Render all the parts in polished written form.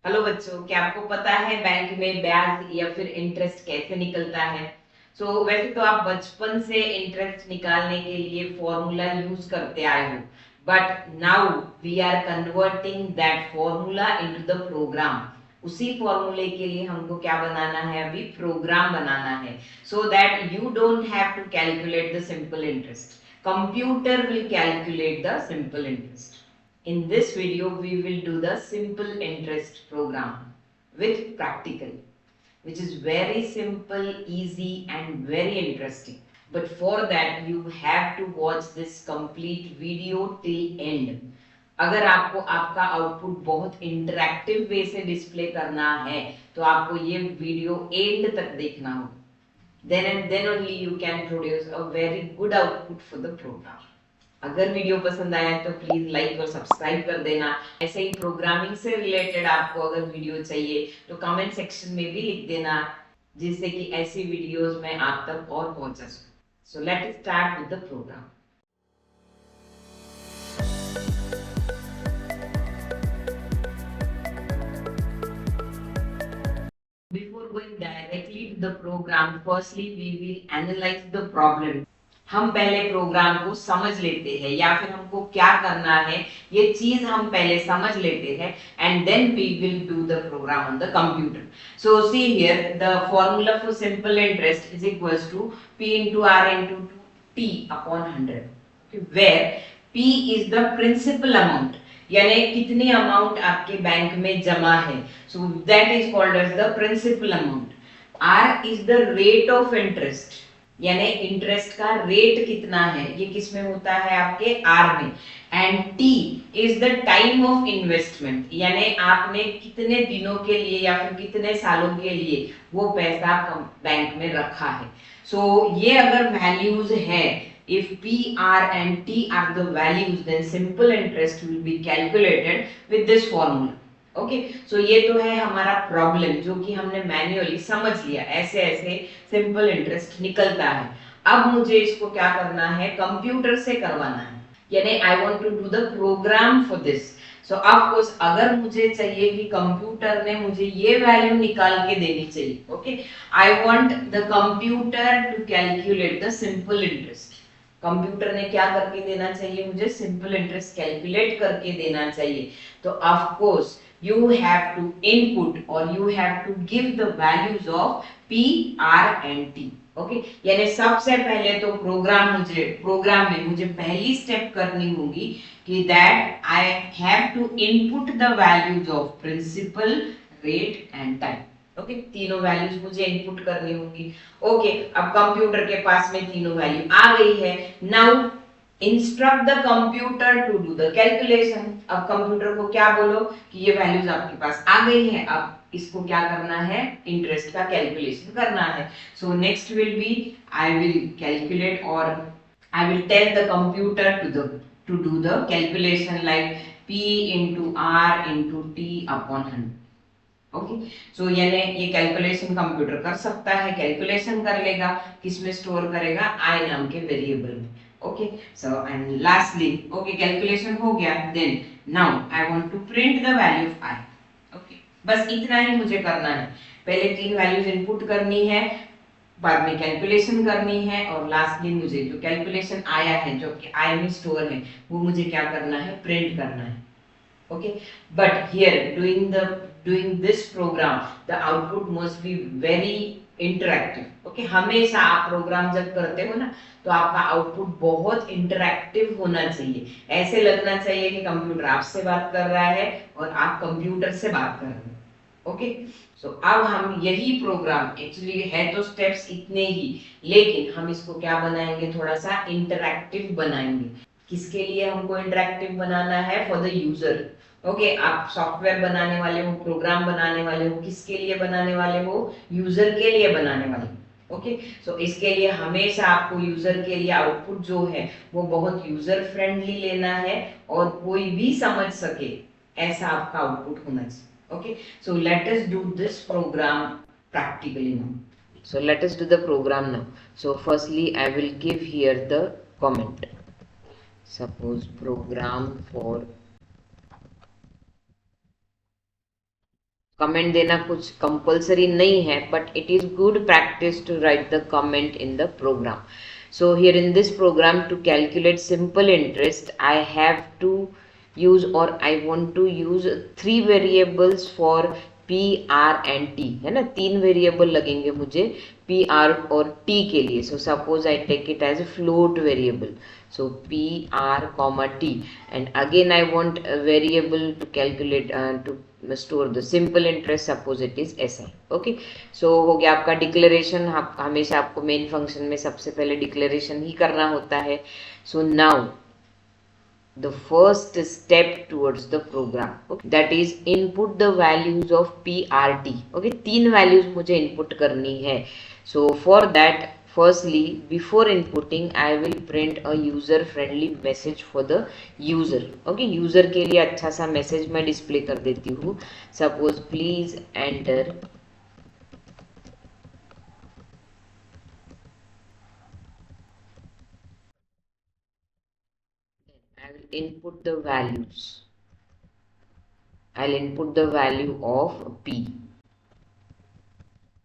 Hello बच्चों, क्या आपको पता है बैंक में ब्याज या फिर इंटरेस्ट कैसे निकलता है? वैसे तो आप बचपन से इंटरेस्ट निकालने के लिए फॉर्मूला यूज करते आए हो, but now we are converting that formula into the program. उसी फॉर्मूले के लिए हमको क्या बनाना है? अभी प्रोग्राम बनाना है, so that you don't have to calculate the simple interest. Computer will calculate the simple interest. In this video, we will do the simple interest program with practical, which is very simple, easy and very interesting. But for that, you have to watch this complete video till end. अगर आपको आपका output बहुत interactive वे से display करना है तो आपको ये वीडियो एंड तक देखना होगा। then and then only you can produce a very good output for the program. अगर वीडियो पसंद आया तो प्लीज लाइक और सब्सक्राइब कर देना। ऐसे ही प्रोग्रामिंग से रिलेटेड आपको अगर वीडियो चाहिए तो कमेंट सेक्शन में भी लिख देना, जिससे कि ऐसी वीडियोस मैं आप तक और पहुंचा सकूं। So let's start with the program. Before going directly to the program, firstly we will analyze the problem. हम पहले प्रोग्राम को समझ लेते हैं, या फिर हमको क्या करना है ये चीज हम पहले समझ लेते हैं, and then we will do the program on the computer. So see here the formula for simple interest is equals to P into R into T upon 100, where P is the principal amount, यानी कितनी amount आपके bank में जमा है, so that is called as the principal amount. R is the rate of interest, यानी interest का rate कितना है, ये किस में होता है? आपके आर में। And T is the time of investment, यानी आपने कितने दिनों के लिए या फिर कितने सालों के लिए वो पैसा बैंक में रखा है। ये अगर वैल्यूज है, if P, R and T are the values, then simple interest will be calculated with this formula. Okay, so ये तो है हमारा प्रॉब्लम जो कि हमने मैन्युअली समझ लिया, ऐसे ऐसे सिंपल इंटरेस्ट निकलता है। अब मुझे इसको क्या करना है? कंप्यूटर से करवाना है, यानी I want to do the program for this. So of course अगर मुझे चाहिए कि कंप्यूटर ने मुझे ये वैल्यू निकाल के देनी चाहिए, okay, I want the computer to calculate the simple interest. Computer ने क्या करके देना चाहिए? मुझे सिंपल इंटरेस्ट कैलकुलेट करके देना चाहिए। तो of course you have to input or you have to give the values of P, R and T. Okay, यानी सबसे पहले तो प्रोग्राम में मुझे पहली स्टेप करनी होगी कि that I have to input the values of principal, rate and time. Okay, तीनों वैल्यूज मुझे इनपुट करनी होंगी। ओके, अब कंप्यूटर के पास में तीनों वैल्यू आ गई है। Now instruct the computer to do the calculation. अब कंप्यूटर को क्या बोलो कि ये वैल्यूज आपके पास आ गई है, अब इसको क्या करना है? इंटरेस्ट का कैलकुलेशन करना है। So next will be I will calculate और I will tell the computer to do the calculation like P into R into T upon 100। Okay, so यानी ये कैलकुलेशन कंप्यूटर कर सकता है, कैलकुलेशन कर लेगा, किसमें स्टोर करेगा? आई नाम के वेरिएबल में। Okay, so and lastly okay calculation हो गया, then now I want to print the value of I. Okay, बस इतना ही मुझे करना है। पहले तीन वैल्यूज इनपुट करनी है, बाद में कैलकुलेशन करनी है, और लास्टली मुझे जो कैलकुलेशन आया है जो कि आई में स्टोर है वो मुझे क्या करना है? प्रिंट करना है। Okay, but here doing this program the output must be very interactive. Okay, हमेशा आप प्रोग्राम जब करते हो ना तो आपका आउटपुट बहुत इंटरैक्टिव होना चाहिए, ऐसे लगना चाहिए कि कंप्यूटर आपसे बात कर रहा है और आप कंप्यूटर से बात कर रहे हो। ओके, सो अब हम यही प्रोग्राम, एक्चुअली है तो स्टेप्स इतने ही, लेकिन हम इसको क्या बनाएंगे? थोड़ा सा इंटरैक्टिव बनाएंगे। किसके लिए हमको इंटरैक्टिव बनाना है? For the user. ओके, आप सॉफ्टवेयर बनाने वाले हो, प्रोग्राम बनाने वाले हो, किसके लिए बनाने वाले हो? यूजर के लिए बनाने वाले हो। ओके, सो इसके लिए हमेशा आपको यूजर के लिए आउटपुट जो है वो बहुत यूजर फ्रेंडली लेना है और कोई भी समझ सके ऐसा आपका आउटपुट होना चाहिए। Okay, so let us do this program practically now. So let us do the program now. So firstly I will give here the comment. Suppose program for comment देना कुछ कंपल्सरी नहीं है, but it is good practice to write the comment in the program. So here in this program, to calculate simple interest, I have to use, or I want to use, three variables for P, R and T. है ना, तीन variable लगेंगे मुझे P, R और T के लिए. So suppose I take it as a float variable. So P, R, comma T, and again I want a variable to calculate to store the simple interest. Suppose it is SI. Okay, so हो गया आपका declaration. हमेशा आपको main function में सबसे पहले declaration ही करना होता है. So now the first step towards the program, okay, that is input the values of PRT. Okay, तीन values मुझे input करनी है. So for that, firstly, before inputting, I will print a user friendly message for the user. Okay, user के लिए अच्छा सा message मैं display कर देती हूँ. Suppose please enter I will input the values. I'll input the value of P.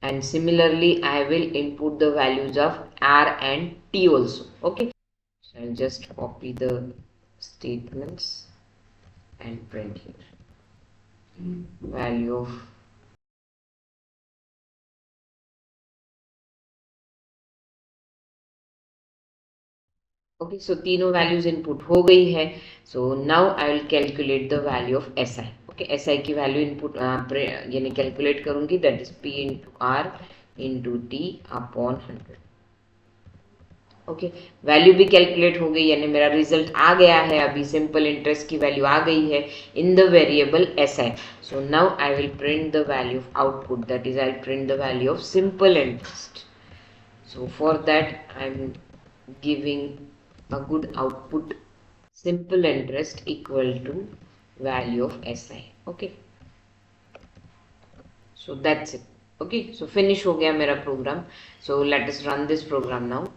And similarly, I will input the values of R and T also. Okay. So I'll just copy the statements and print here. Value of okay, so तीनों values input हो गई है. So now I will calculate the value of SI. Okay, SI की value input यानी calculate करूँगी, that is P into R into T upon 100. Okay, value भी calculate हो गई, यानी मेरा रिजल्ट आ गया है. अभी सिंपल इंटरेस्ट की वैल्यू आ गई है in the variable SI. So now I will print the value of output, that is I will print the value of simple interest. So for that I am giving a good output, simple interest equal to value of SI. Okay, so that's it. Okay, so finish हो गया मेरा programme. So let us run this program now.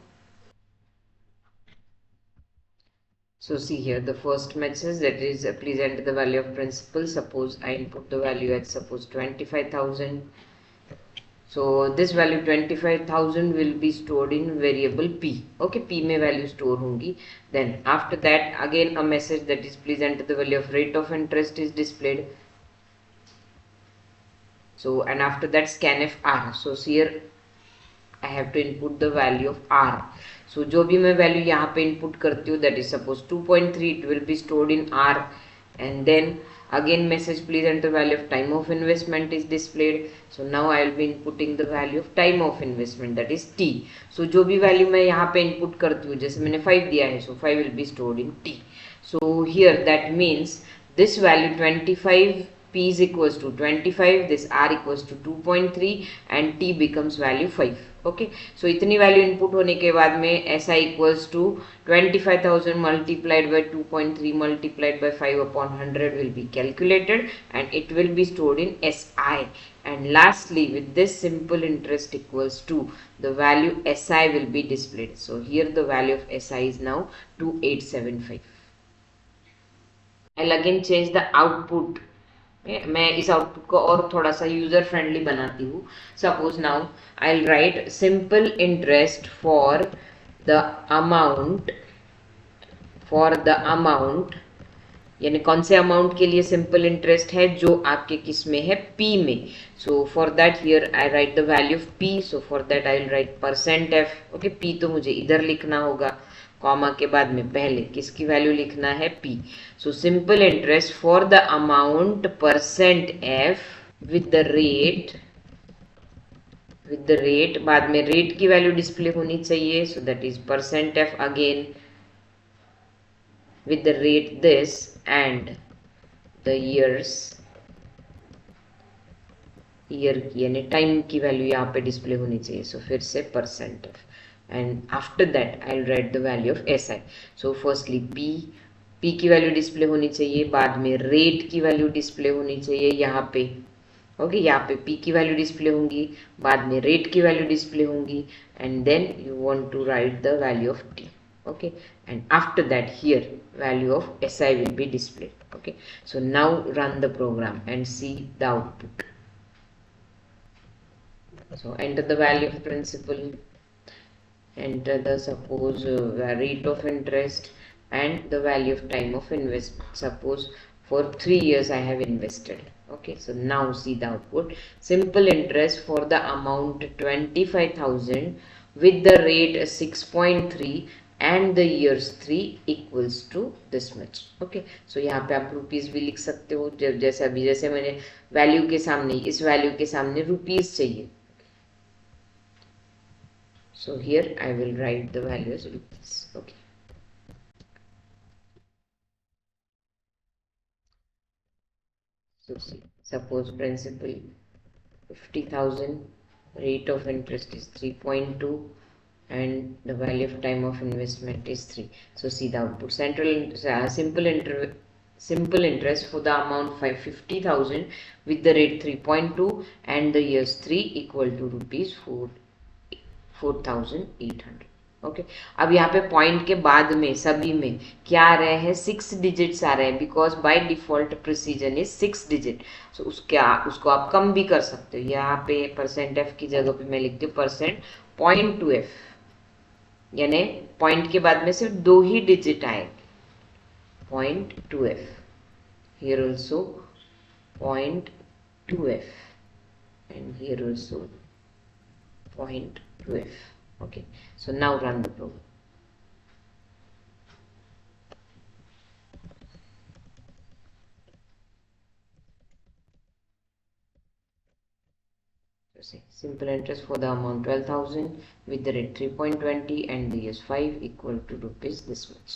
So see here the first message, that is please enter the value of principal. Suppose I input the value at suppose 25,000. So this value 25,000 will be stored in variable P. Okay, P में value store होंगी. Then after that again a message, that is please enter the value of rate of interest is displayed. So and after that scanf R. So here I have to input the value of R. So जो भी मैं value यहाँ पे input करती हूँ, that is suppose 2.3, it will be stored in R. And then again message please enter value of time of investment is displayed. So now I will be inputting the value of time of investment, that is T. So जो भी value मैं यहाँ पे input करती हूँ, जैसे मैंने 5 दिया है, so 5 will be stored in T. So here that means this value 25, P is equals to 25, this R equals to 2.3 and T becomes value 5. Okay, so इतनी वैल्यू इनपुट होने के बाद में SI equals to 25,000 multiplied by 2.3 multiplied by 5 upon 100 will be calculated and it will be stored in SI. And lastly, with this simple interest equals to the value SI will be displayed. So here the value of SI is now 2875. I'll again change the output. मैं इस output को और थोड़ा सा user friendly बनाती हूँ. Suppose now I will write simple interest for the amount यानी कौन से अमाउंट के लिए सिंपल इंटरेस्ट है, जो आपके किस में है, पी में. So for that here I right the value of P. So for that I will write %f. Okay, P तो मुझे इधर लिखना होगा, कॉमा के बाद में पहले किसकी वैल्यू लिखना है, P. So simple interest for the amount %f with the rate, बाद में रेट की वैल्यू डिस्प्ले होनी चाहिए. सो that is %f again with the rate this and the year की यानी टाइम की वैल्यू यहाँ पे डिस्प्ले होनी चाहिए. सो फिर से %f and after that I'll write the value of SI. So firstly P की वैल्यू डिस्प्ले होनी चाहिए, बाद में रेट की वैल्यू डिस्प्ले होनी चाहिए यहाँ पे. ओके, यहाँ पे P की वैल्यू डिस्प्ले होंगी, बाद में रेट की वैल्यू डिस्प्ले होंगी, and then you want to write the value of T. Okay, and after that here value of SI will be displayed. Okay, so now run the program and see the output. So enter the value of principal, enter the suppose rate of interest and the value of time of investment. Suppose for 3 years I have invested. Okay, so now see the output. Simple interest for the amount 25,000 with the rate 6.3 and the years 3 equals to this much. Okay, so यहाँ पे आप rupees भी लिख सकते हो, जब जैसे अभी जैसे मैंने वैल्यू के सामने, इस वैल्यू के सामने रुपीस चाहिए. So here I will write the values with this. Okay. So see, suppose principal 50,000, rate of interest is 3.2 and the value of time of investment is 3. So see the output. Simple interest for the amount 50,000 with the rate 3.2 and the years 3 equal to rupees 4,800. Okay, अब यहाँ पे point के बाद में सभी में क्या आ रहे हैं, 6 डिजिट्स आ रहे हैं, because by default precision is 6 digit. So उसको आप कम भी कर सकते हो. यहाँ पे परसेंट एफ की जगह पे मैं लिखती हूँ परसेंट पॉइंट टू एफ, यानी पॉइंट के बाद में सिर्फ 2 ही डिजिट आए. Point two F, here also point two F and here also point two F. Okay, so now run the program. So see, simple interest for the amount 12,000 with the rate 3.20 and the years 5 equal to rupees this much.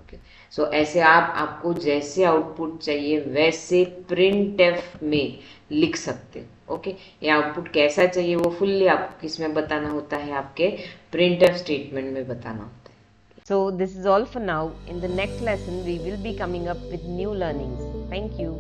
Okay, so ऐसे आपको जैसे output चाहिए वैसे print F में लिख सकते हो. Okay, ये आउटपुट कैसा चाहिए वो फुल्ली आपको किसमें बताना होता है, आपके प्रिंट एफ स्टेटमेंट में बताना होता है. So this is all for now. In the next lesson we will be coming up with new learnings. Thank you.